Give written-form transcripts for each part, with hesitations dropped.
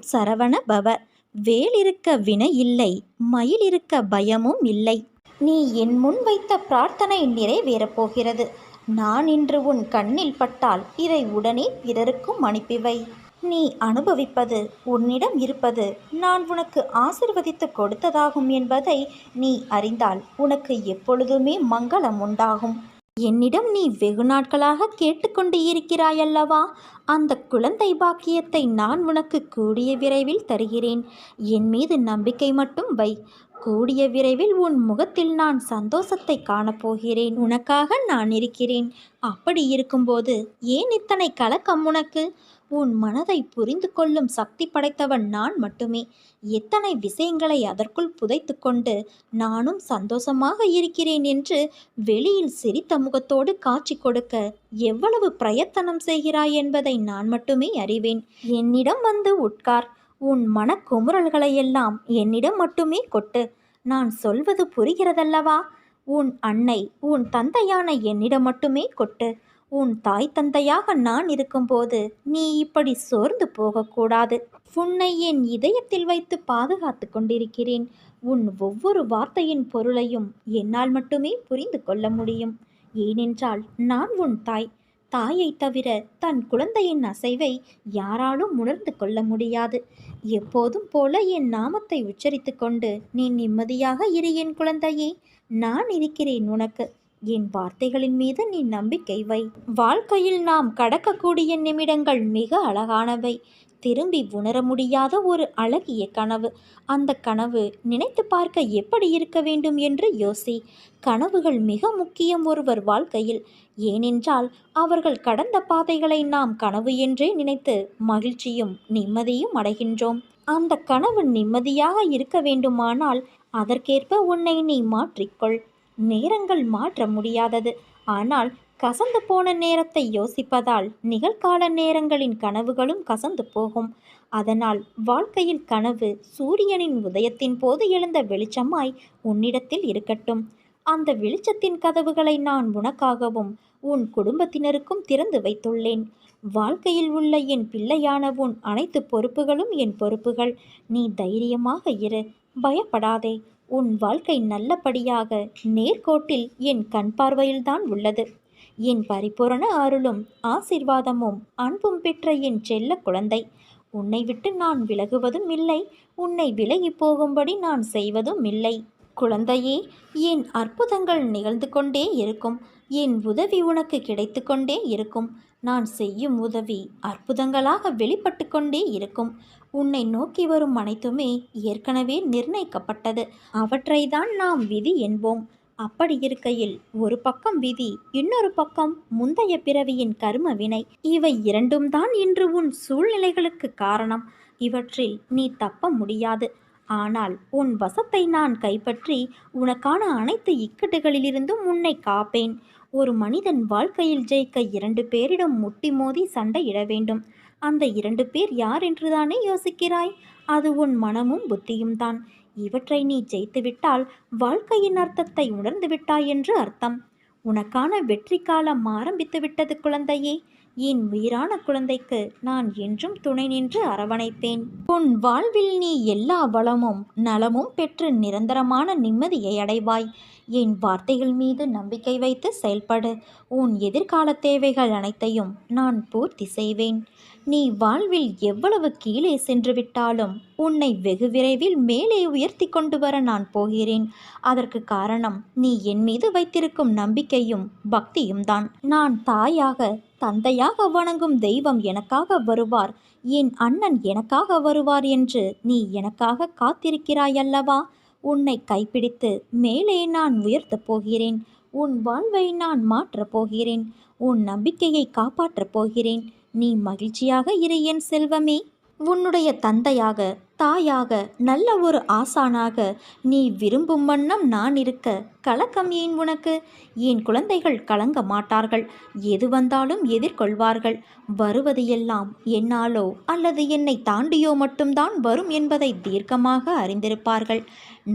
சரவண பவ. வேல் இருக்க வினை இல்லை, மயில் இருக்க பயமும் இல்லை. நீ என் முன் வைத்த பிரார்த்தனை நிறைவேறப் போகிறது. நான் இன்று உன் கண்ணில் பட்டால் இதை உடனே பிறருக்கும் அனுப்பிவை. நீ அனுபவிப்பது, உன்னிடம் இருப்பது நான் உனக்கு ஆசிர்வதித்து கொடுத்ததாகும் என்பதை நீ அறிந்தால் உனக்கு எப்பொழுதுமே மங்களம் உண்டாகும். என்னிடம் நீ வெகு நாட்களாக கேட்டுக்கொண்டு இருக்கிறாயல்லவா? அந்த குழந்தை பாக்கியத்தை நான் உனக்கு கூடிய விரைவில் தருகிறேன். என் மீது நம்பிக்கை மட்டும் வை. கூடிய விரைவில் உன் முகத்தில் நான் சந்தோஷத்தை காணப்போகிறேன். உனக்காக நான் இருக்கிறேன். அப்படி இருக்கும்போது ஏன் இத்தனை கலக்கம் உனக்கு? உன் மனதை புரிந்து கொள்ளும் சக்தி படைத்தவன் நான் மட்டுமே. எத்தனை விஷயங்களை அதற்குள் புதைத்து கொண்டு நானும் சந்தோஷமாக இருக்கிறேன் என்று வெளியில் சிரித்த முகத்தோடு காட்சி கொடுக்க எவ்வளவு பிரயத்தனம் செய்கிறாய் என்பதை நான் மட்டுமே அறிவேன். என்னிடம் வந்து உட்கார். உன் மனக்குமுறல்களையெல்லாம் என்னிடம் மட்டுமே கொட்டு. நான் சொல்வது புரிகிறதல்லவா? உன் அன்னை, உன் தந்தையான என்னிடம் மட்டுமே கொட்டு. உன் தாய் தந்தையாக நான் இருக்கும்போது நீ இப்படி சோர்ந்து போகக்கூடாது. உன்னை என் இதயத்தில் வைத்து பாதுகாத்து கொண்டிருக்கிறேன். உன் ஒவ்வொரு வார்த்தையின் பொருளையும் என்னால் மட்டுமே புரிந்து கொள்ள முடியும். ஏனென்றால் நான் உன் தாய். தாயை தவிர தன் குழந்தையின் அசைவை யாராலும் உணர்ந்து கொள்ள முடியாது. எப்போதும் போல என் நாமத்தை உச்சரித்து கொண்டு நீ நிம்மதியாக இரு என் குழந்தையே. நான் இருக்கிறேன் உனக்கு. என் வார்த்தைகளின் மீது நீ நம்பிக்கை வை. வாழ்க்கையில் நாம் கடக்கக்கூடிய நிமிடங்கள் மிக அழகானவை. திரும்பி உணர முடியாத ஒரு அழகிய கனவு. அந்த கனவு நினைத்து பார்க்க எப்படி இருக்க வேண்டும் என்று யோசி. கனவுகள் மிக முக்கியம் ஒருவர் வாழ்க்கையில். ஏனென்றால் அவர்கள் கடந்த பாதைகளை நாம் கனவு என்றே நினைத்து மகிழ்ச்சியும் நிம்மதியும் அடைகின்றோம். அந்த கனவு நிம்மதியாக இருக்க வேண்டுமானால் அதற்கேற்ப உன்னை நீ மாற்றிக்கொள். நேரங்கள் மாற்ற முடியாதது. ஆனால் கசந்து போன நேரத்தை யோசிப்பதால் நிகழ்கால நேரங்களின் கனவுகளும் கசந்து போகும். அதனால் வாழ்க்கையில் கனவு சூரியனின் உதயத்தின் போது எழுந்த வெளிச்சமாய் உன்னிடத்தில் இருக்கட்டும். அந்த வெளிச்சத்தின் கதவுகளை நான் உனக்காகவும் உன் குடும்பத்தினருக்கும் திறந்து வைத்துள்ளேன். வாழ்க்கையில் உள்ள என் பிள்ளையான உன் அனைத்து பொறுப்புகளும் என் பொறுப்புகள். நீ தைரியமாக இரு, பயப்படாதே. உன் வாழ்க்கை நல்லபடியாக நேர்கோட்டில் என் கண் பார்வையில்தான் உள்ளது. என் பரிபூரண அருளும் ஆசிர்வாதமும் அன்பும் பெற்ற என் செல்ல குழந்தை. உன்னை விட்டு நான் விலகுவதும் இல்லை, உன்னை விலகி போகும்படி நான் செய்வதும் இல்லை. குழந்தையே, என் அற்புதங்கள் நிகழ்ந்து கொண்டே இருக்கும். என் உதவி உனக்கு கிடைத்து கொண்டே இருக்கும். நான் செய்யும் உதவி அற்புதங்களாக வெளிப்பட்டு கொண்டே இருக்கும். உன்னை நோக்கி வரும் அனைத்துமே ஏற்கனவே நிர்ணயிக்கப்பட்டது. அவற்றை தான் நாம் விதி என்போம். அப்படி இருக்கையில் ஒரு பக்கம் விதி, இன்னொரு பக்கம் முந்தைய பிறவியின் கர்ம வினை. இவை இரண்டும் தான் இன்று உன் சூழ்நிலைகளுக்கு காரணம். இவற்றில் நீ தப்ப முடியாது. ஆனால் உன் வசத்தை நான் கைப்பற்றி உனக்கான அனைத்து இக்கட்டுகளிலிருந்தும் உன்னை காப்பேன். ஒரு மனிதன் வாழ்க்கையில் ஜெயிக்க 2 பேரிடம் முட்டி மோதி சண்டையிட வேண்டும். அந்த 2 பேர் யார் என்றுதானே யோசிக்கிறாய்? அது உன் மனமும் புத்தியும் தான். இவற்றை நீ ஜெயித்துவிட்டால் வாழ்க்கையின் அர்த்தத்தை உணர்ந்து விட்டாய் என்று அர்த்தம். உனக்கான வெற்றி காலம் ஆரம்பித்து விட்டது குழந்தையே. என் உயிரான குழந்தைக்கு நான் என்றும் துணை நின்று அரவணைப்பேன். உன் வாழ்வில் நீ எல்லா வளமும் நலமும் பெற்று நிரந்தரமான நிம்மதியை அடைவாய். என் வார்த்தைகள் மீது நம்பிக்கை வைத்து செயல்படு. உன் எதிர்கால தேவைகள் அனைத்தையும் நான் பூர்த்தி செய்வேன். நீ வாழ்வில் எவ்வளவு கீழே சென்று விட்டாலும் உன்னை வெகு விரைவில் மேலே உயர்த்தி கொண்டு வர நான் போகிறேன். அதற்கு காரணம் நீ என் மீது வைத்திருக்கும் நம்பிக்கையும் பக்தியும் தான். நான் தாயாக தந்தையாக வணங்கும் தெய்வம் எனக்காக வருவார், என் அண்ணன் எனக்காக வருவார் என்று நீ எனக்காக காத்திருக்கிறாயல்லவா? உன்னை கைப்பிடித்து மேலே நான் உயர்த்தப் போகிறேன். உன் வாழ்வை நான் மாற்றப் போகிறேன். உன் நம்பிக்கையை காப்பாற்றப் போகிறேன். நீ மகிழ்ச்சியாக இரு என் செல்வமே. உன்னுடைய தந்தையாக, தாயாக, நல்ல ஒரு ஆசானாக நீ விரும்பும் வண்ணம் நான் இருக்க கலக்கம் ஏன் உனக்கு? என் குழந்தைகள் கலங்க மாட்டார்கள். எது வந்தாலும் எதிர்கொள்வார்கள். வருவது எல்லாம் என்னாலோ அல்லது என்னை தாண்டியோ மட்டும்தான் வரும் என்பதை தீர்க்கமாக அறிந்திருப்பார்கள்.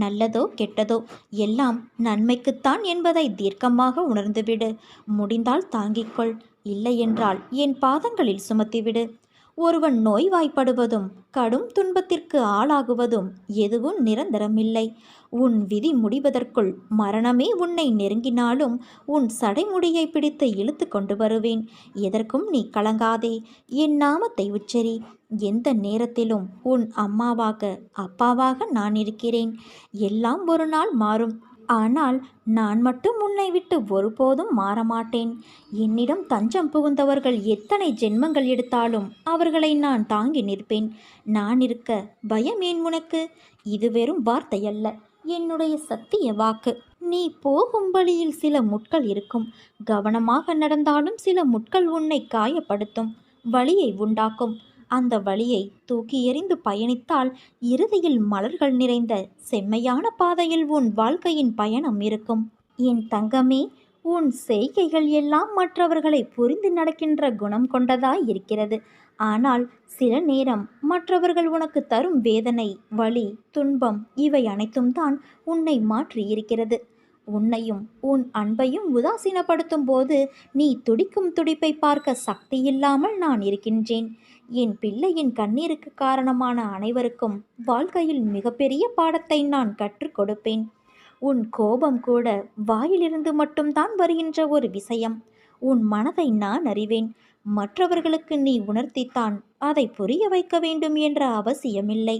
நல்லதோ கெட்டதோ எல்லாம் நன்மைக்குத்தான் என்பதை தீர்க்கமாக உணர்ந்துவிடு. முடிந்தால் தாங்கிக்கொள், இல்லையென்றால் என் பாதங்களில் சுமத்திவிடு. ஒருவன் நோய்வாய்ப்படுவதும் கடும் துன்பத்திற்கு ஆளாகுவதும் எதுவும் நிரந்தரமில்லை. உன் விதி முடிவதற்குள் மரணமே உன்னை நெருங்கினாலும் உன் சடைமுடியை பிடித்து இழுத்து கொண்டு வருவேன். எதற்கும் நீ கலங்காதே. என் நாமத்தை உச்சரி. எந்த நேரத்திலும் உன் அம்மாவாக அப்பாவாக நான் இருக்கிறேன். எல்லாம் ஒரு நாள் மாறும். ஆனால் நான் மட்டும் உன்னை விட்டு ஒருபோதும் மாறமாட்டேன். என்னிடம் தஞ்சம் புகுந்தவர்கள் எத்தனை ஜென்மங்கள் எடுத்தாலும் அவர்களை நான் தாங்கி நிற்பேன். நான் இருக்க பயம் ஏன் உனக்கு? இது வெறும் வார்த்தையல்ல, என்னுடைய சத்திய வாக்கு. நீ போகும் வழியில் சில முட்கள் இருக்கும். கவனமாக நடந்தாலும் சில முட்கள் உன்னை காயப்படுத்தும், வலியை உண்டாக்கும். அந்த வலியை தூக்கி எறிந்து பயணித்தால் இறுதியில் மலர்கள் நிறைந்த செம்மையான பாதையில் உன் வாழ்க்கையின் பயணம் இருக்கும். என் தங்கமே, உன் செய்கைகள் எல்லாம் மற்றவர்களை புரிந்து நடக்கின்ற குணம் கொண்டதாய் இருக்கிறது. ஆனால் சில நேரம் மற்றவர்கள் உனக்கு தரும் வேதனை, வலி, துன்பம் இவை அனைத்தும் தான் உன்னை மாற்றி இருக்கிறது. உன்னையும் உன் அன்பையும் உதாசீனப்படுத்தும் போது நீ துடிக்கும் துடிப்பை பார்க்க சக்தியில்லாமல் நான் இருக்கின்றேன். என் பிள்ளையின் கண்ணீருக்கு காரணமான அனைவருக்கும் வாழ்க்கையில் மிகப்பெரிய பாடத்தை நான் கற்றுக் கொடுப்பேன். உன் கோபம் கூட வாயிலிருந்து மட்டும்தான் வருகின்ற ஒரு விஷயம். உன் மனதை நான் அறிவேன். மற்றவர்களுக்கு நீ உணர்த்தித்தான் அதை புரிய வைக்க வேண்டும் என்ற அவசியமில்லை.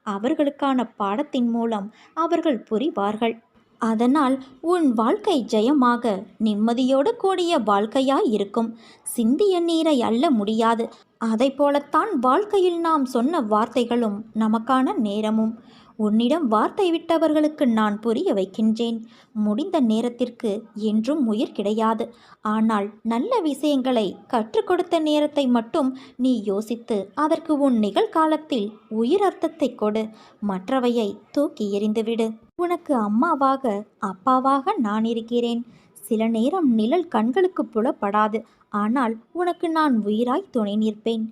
அவர்களுக்கான பாடத்தின் மூலம் அவர்கள் புரிவார்கள். அதனால் உன் வாழ்க்கை ஜெயமாக நிம்மதியோடு கூடிய வாழ்க்கையாய் இருக்கும். சிந்திய நீரை அள்ள முடியாது. அதை போலத்தான் வாழ்க்கையில் நாம் சொன்ன வார்த்தைகளும் நமக்கான நேரமும். உன்னிடம் வார்த்தை விட்டவர்களுக்கு நான் புரிய வைக்கின்றேன். முடிந்த நேரத்திற்கு என்றும் உயிர் கிடையாது. ஆனால் நல்ல விஷயங்களை கற்றுக் கொடுத்த நேரத்தை மட்டும் நீ யோசித்து அதற்கு உன் நிகழ்காலத்தில் உயிர் அர்த்தத்தை கொடு. மற்றவையை தூக்கி எறிந்துவிடு. உனக்கு அம்மாவாக அப்பாவாக நான் இருக்கிறேன். சில நேரம் நிழல் கண்களுக்கு புலப்படாது. ஆனால் உனக்கு நான் உயிராய் துணை நிற்பேன்.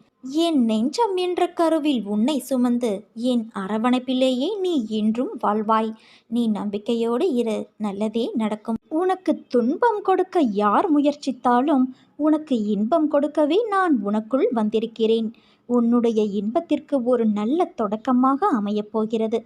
என் நெஞ்சம் என்ற கருவில் உன்னை சுமந்து என் அரவணைப்பிலேயே நீ என்றும் வாழ்வாய். நீ நம்பிக்கையோடு இரு, நல்லதே நடக்கும். உனக்கு துன்பம் கொடுக்க யார் முயற்சித்தாலும் உனக்கு இன்பம் கொடுக்கவே நான் உனக்குள் வந்திருக்கிறேன். உன்னுடைய இன்பத்திற்கு ஒரு நல்ல தொடக்கமாக அமையப்போகிறது.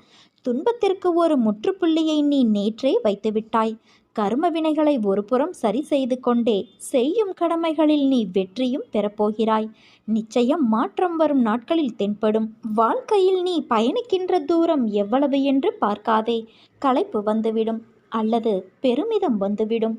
துன்பத்திற்கு ஒரு முற்றுப்புள்ளியை நீ நேற்றே வைத்துவிட்டாய். கர்ம வினைகளை ஒருபுறம் சரி செய்து கொண்டே செய்யும் கடமைகளில் நீ வெற்றியும் பெறப்போகிறாய். நிச்சயம் மாற்றம் வரும் நாட்களில் தென்படும். வாழ்க்கையில் நீ பயணிக்கின்ற தூரம் எவ்வளவு என்று பார்க்காதே. களைப்பு வந்துவிடும் அல்லது பெருமிதம் வந்துவிடும்.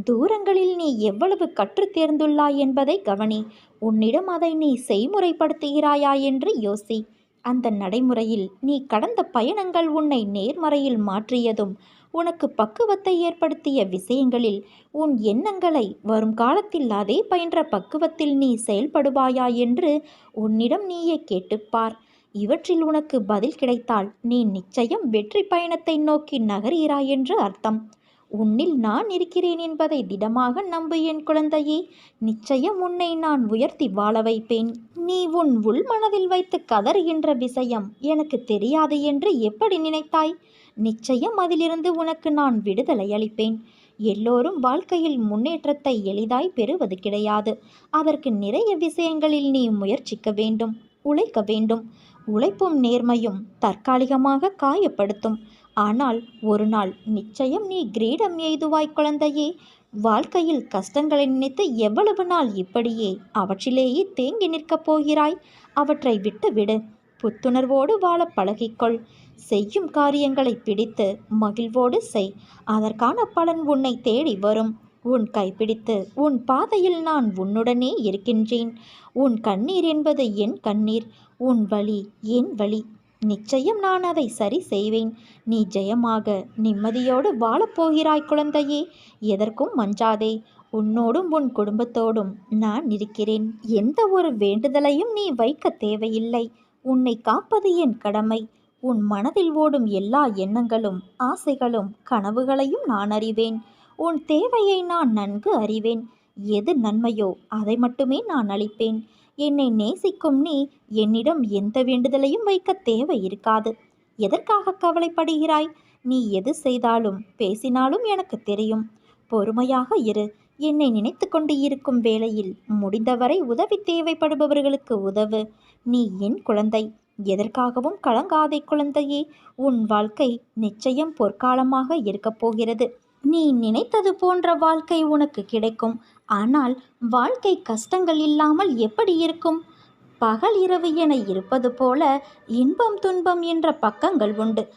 தூரங்களில் நீ எவ்வளவு கற்று தேர்ந்துள்ளாய் என்பதை கவனி. உன்னிடம் அதை நீ செய்முறைப்படுத்துகிறாயா என்று யோசி. அந்த நடைமுறையில் நீ கடந்த பயணங்கள் உன்னை நேர்மறையில் மாற்றியதும் உனக்கு பக்குவத்தை ஏற்படுத்திய விஷயங்களில் உன் எண்ணங்களை வரும் காலத்தில் அதே பயின்ற பக்குவத்தில் நீ செயல்படுவாயா என்று உன்னிடம் நீயே கேட்டுப்பார். இவற்றில் உனக்கு பதில் கிடைத்தால் நீ நிச்சயம் வெற்றி பயணத்தை நோக்கி நகர்கிறாய் என்று அர்த்தம். உன்னில் நான் இருக்கிறேன் என்பதை திடமாக நம்பு என் குழந்தையே. நிச்சயம் உன்னை நான் உயர்த்தி வாழ வைப்பேன். நீ உன் உள் மனதில் வைத்து கதறுகின்ற விஷயம் எனக்கு தெரியாது என்று எப்படி நினைத்தாய்? நிச்சயம் அதிலிருந்து உனக்கு நான் விடுதலை அளிப்பேன். எல்லோரும் வாழ்க்கையில் முன்னேற்றத்தை எளிதாய் பெறுவது கிடையாது. அதற்கு நிறைய விஷயங்களில் நீ முயற்சிக்க வேண்டும், உழைக்க வேண்டும். உழைப்பும் நேர்மையும் தற்காலிகமாக காயப்படுத்தும். ஆனால் ஒரு நாள் நிச்சயம் நீ கிரீடம் எய்துவாய் குழந்தையே. வாழ்க்கையில் கஷ்டங்களை நினைத்து எவ்வளவு நாள் இப்படியே அவற்றிலேயே தேங்கி நிற்கப் போகிறாய்? அவற்றை விட்டு விடு. புத்துணர்வோடு வாழ பழகிக்கொள். செய்யும் காரியங்களை பிடித்து மகிழ்வோடு செய். அதற்கான பலன் உன்னை தேடி வரும். உன் கைப்பிடித்து உன் பாதையில் நான் உன்னுடனே இருக்கின்றேன். உன் கண்ணீர் என்பது என் கண்ணீர், உன் வலி என் வலி. நிச்சயம் நான் அதை சரி செய்வேன். நீ ஜெயமாக நிம்மதியோடு வாழப்போகிறாய் குழந்தையே. எதற்கும் மஞ்சாதே. உன்னோடும் உன் குடும்பத்தோடும் நான் இருக்கிறேன். எந்த ஒரு வேண்டுதலையும் நீ வைக்க தேவையில்லை. உன்னை காப்பது என் கடமை. உன் மனதில் ஓடும் எல்லா எண்ணங்களும், ஆசைகளும், கனவுகளையும் நான் அறிவேன். உன் தேவையை நான் நன்கு அறிவேன். எது நன்மையோ அதை மட்டுமே நான் அளிப்பேன். என்னை நேசிக்கும் நீ என்னிடம் எந்த வேண்டுதலையும் வைக்க தேவை இருக்காது. எதற்காக கவலைப்படுகிறாய்? நீ எது செய்தாலும் பேசினாலும் எனக்கு தெரியும். பொறுமையாக இரு. என்னை நினைத்து கொண்டு இருக்கும் வேளையில் முடிந்தவரை உதவி தேவைப்படுபவர்களுக்கு உதவு. நீ என் குழந்தை. எதற்காகவும் கலங்காதே குழந்தையே. உன் வாழ்க்கை நிச்சயம் பொற்காலமாக இருக்கப் போகிறது. நீ நினைத்தது போன்ற வாழ்க்கை உனக்கு கிடைக்கும். ஆனால் வாழ்க்கை கஷ்டங்கள் இல்லாமல் எப்படி இருக்கும்? பகல் இரவு என இருப்பது போல இன்பம் துன்பம் என்ற பக்கங்கள் உண்டு.